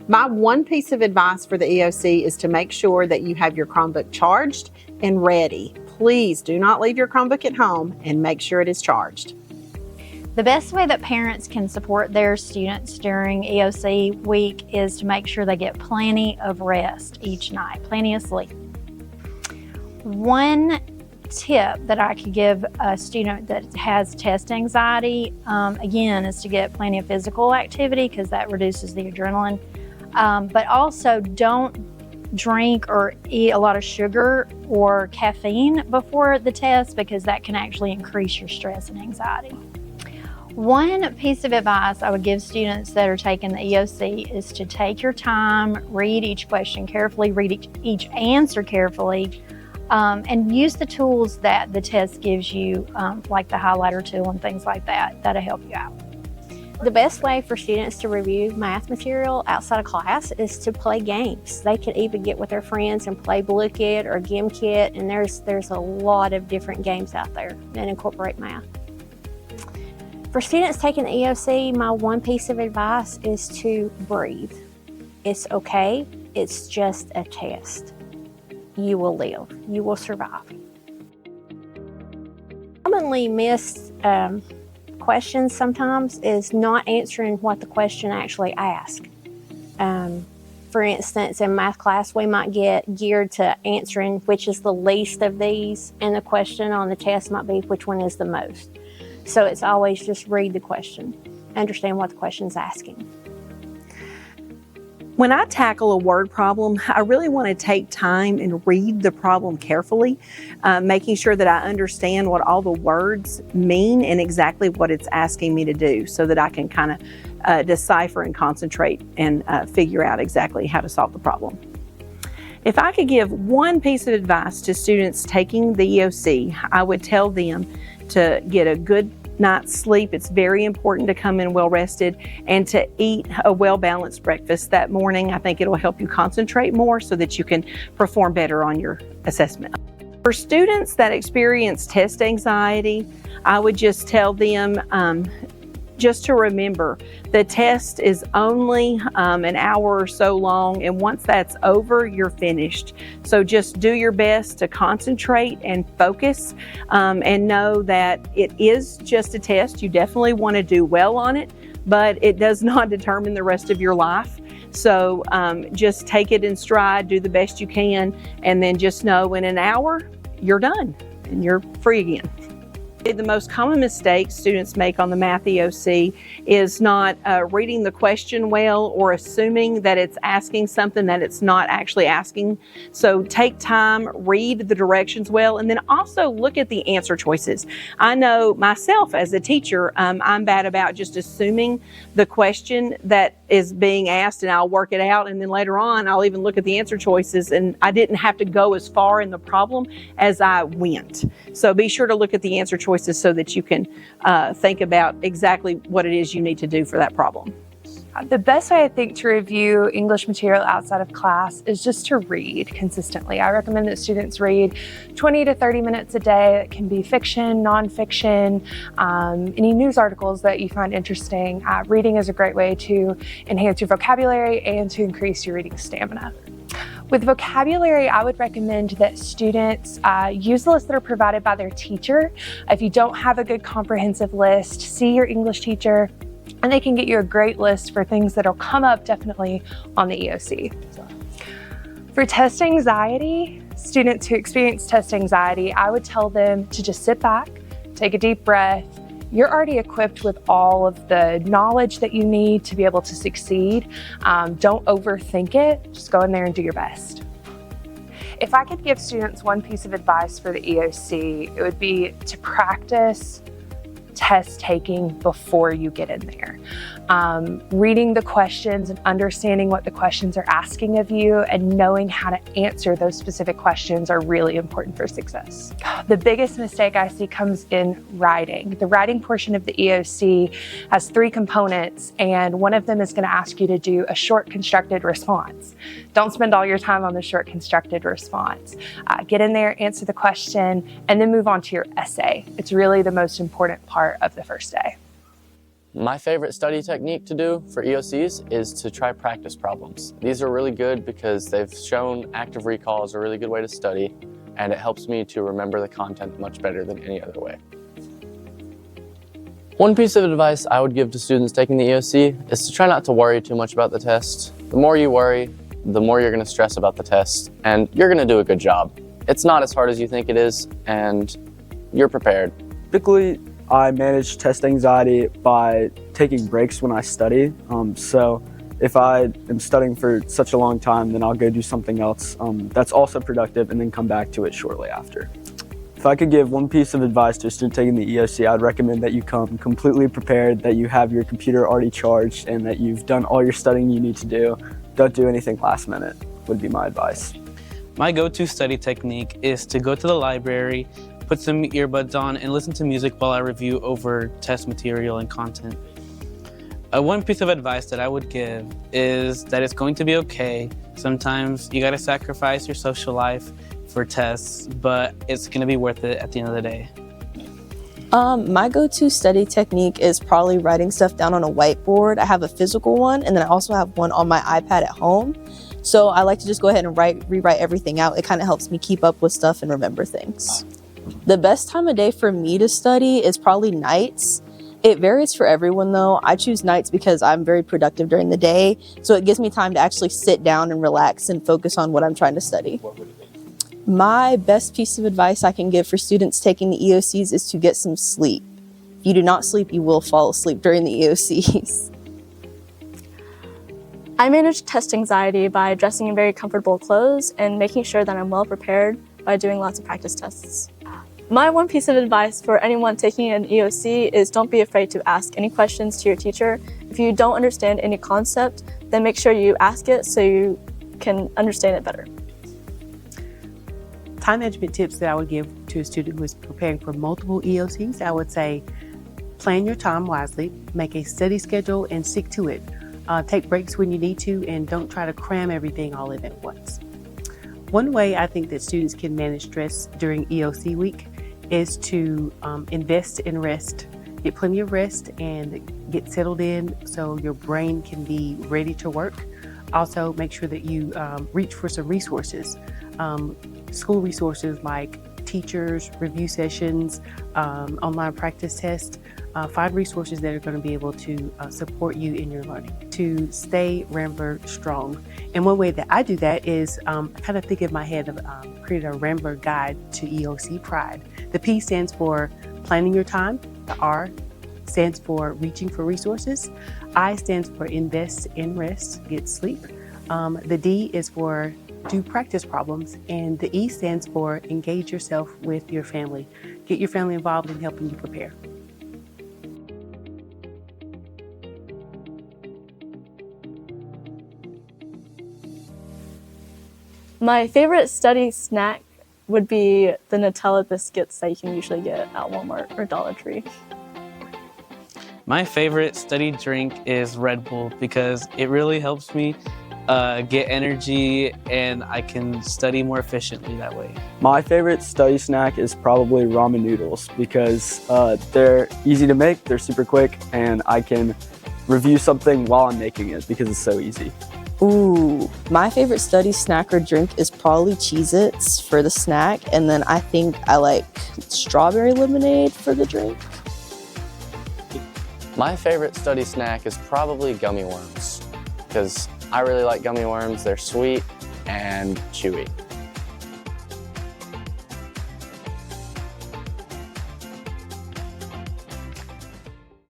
My one piece of advice for the EOC is to make sure that you have your Chromebook charged and ready. Please do not leave your Chromebook at home, and make sure it is charged. The best way that parents can support their students during EOC week is to make sure they get plenty of rest each night, plenty of sleep. One tip that I could give a student that has test anxiety, again, is to get plenty of physical activity because that reduces the adrenaline. But also don't drink or eat a lot of sugar or caffeine before the test because that can actually increase your stress and anxiety. One piece of advice I would give students that are taking the EOC is to take your time, read each question carefully, read each answer carefully, and use the tools that the test gives you, like the highlighter tool and things like that. That'll help you out. The best way for students to review math material outside of class is to play games. They can even get with their friends and play Blue Kit or Gim Kit, and there's a lot of different games out there that incorporate math. For students taking the EOC, my one piece of advice is to breathe. It's okay, it's just a test. You will live, you will survive. Commonly missed questions sometimes is not answering what the question actually asks. For instance, in math class, we might get geared to answering which is the least of these, and the question on the test might be which one is the most. So it's always just read the question, understand what the question is asking. When I tackle a word problem, I really want to take time and read the problem carefully, making sure that I understand what all the words mean and exactly what it's asking me to do so that I can kind of decipher and concentrate and figure out exactly how to solve the problem. If I could give one piece of advice to students taking the EOC, I would tell them to get a good night's sleep. It's very important to come in well rested and to eat a well-balanced breakfast that morning. I think it'll help you concentrate more so that you can perform better on your assessment. For students that experience test anxiety, I would just tell them just to remember the test is only an hour or so long, and once that's over, you're finished. So just do your best to concentrate and focus, and know that it is just a test. You definitely want to do well on it, but it does not determine the rest of your life. So just take it in stride, do the best you can, and then just know in an hour, you're done and you're free again. The most common mistake students make on the math EOC is not reading the question well or assuming that it's asking something that it's not actually asking. So take time, read the directions well, and then also look at the answer choices. I know myself as a teacher, I'm bad about just assuming the question that is being asked and I'll work it out, and then later on I'll even look at the answer choices and I didn't have to go as far in the problem as I went. So be sure to look at the answer choices so that you can think about exactly what it is you need to do for that problem. The best way I think to review English material outside of class is just to read consistently. I recommend that students read 20 to 30 minutes a day. It can be fiction, nonfiction, any news articles that you find interesting. Reading is a great way to enhance your vocabulary and to increase your reading stamina. With vocabulary, I would recommend that students use the lists that are provided by their teacher. If you don't have a good comprehensive list, see your English teacher, and they can get you a great list for things that'll come up definitely on the EOC. For test anxiety, students who experience test anxiety, I would tell them to just sit back, take a deep breath. You're already equipped with all of the knowledge that you need to be able to succeed. Don't overthink it, just go in there and do your best. If I could give students one piece of advice for the EOC, it would be to practice test taking before you get in there. Reading the questions and understanding what the questions are asking of you and knowing how to answer those specific questions are really important for success. The biggest mistake I see comes in writing. The writing portion of the EOC has 3 components, and one of them is going to ask you to do a short constructed response. Don't spend all your time on the short constructed response. Get in there, answer the question, and then move on to your essay. It's really the most important part of the first day. My favorite study technique to do for EOCs is to try practice problems. These are really good because they've shown active recall is a really good way to study, and it helps me to remember the content much better than any other way. One piece of advice I would give to students taking the EOC is to try not to worry too much about the test. The more you worry, the more you're going to stress about the test, and you're going to do a good job. It's not as hard as you think it is, and you're prepared. Typically, I manage test anxiety by taking breaks when I study. So if I am studying for such a long time, then I'll go do something else that's also productive and then come back to it shortly after. If I could give one piece of advice to a student taking the EOC, I'd recommend that you come completely prepared, that you have your computer already charged, and that you've done all your studying you need to do. Don't do anything last minute, would be my advice. My go-to study technique is to go to the library, put some earbuds on, and listen to music while I review over test material and content. One piece of advice that I would give is that it's going to be okay. Sometimes you gotta sacrifice your social life for tests, but it's gonna be worth it at the end of the day. My go-to study technique is probably writing stuff down on a whiteboard. I have a physical one, and then I also have one on my iPad at home. So I like to just go ahead and rewrite everything out. It kind of helps me keep up with stuff and remember things. The best time of day for me to study is probably nights. It varies for everyone though. I choose nights because I'm very productive during the day, so it gives me time to actually sit down and relax and focus on what I'm trying to study. My best piece of advice I can give for students taking the EOCs is to get some sleep. If you do not sleep, you will fall asleep during the EOCs. I manage test anxiety by dressing in very comfortable clothes and making sure that I'm well prepared by doing lots of practice tests. My one piece of advice for anyone taking an EOC is don't be afraid to ask any questions to your teacher. If you don't understand any concept, then make sure you ask it so you can understand it better. Time management tips that I would give to a student who is preparing for multiple EOCs, I would say plan your time wisely, make a study schedule and stick to it. Take breaks when you need to, and don't try to cram everything all in at once. One way I think that students can manage stress during EOC week is to invest in rest. Get plenty of rest and get settled in so your brain can be ready to work. Also, make sure that you reach for some resources. School resources like teachers, review sessions, online practice tests. Find resources that are going to be able to support you in your learning to stay Rambler strong. And one way that I do that is I kind of think in my head of creating a Rambler guide to EOC Pride. The P stands for planning your time. The R stands for reaching for resources. I stands for invest in rest, get sleep. The D is for do practice problems, and the E stands for engage yourself with your family. Get your family involved in helping you prepare. My favorite study snack would be the Nutella biscuits that you can usually get at Walmart or Dollar Tree. My favorite study drink is Red Bull because it really helps me get energy, and I can study more efficiently that way. My favorite study snack is probably ramen noodles because they're easy to make, they're super quick, and I can review something while I'm making it because it's so easy. Ooh, my favorite study snack or drink is probably Cheez-Its for the snack, and then I think I like strawberry lemonade for the drink. My favorite study snack is probably gummy worms because I really like gummy worms. They're sweet and chewy.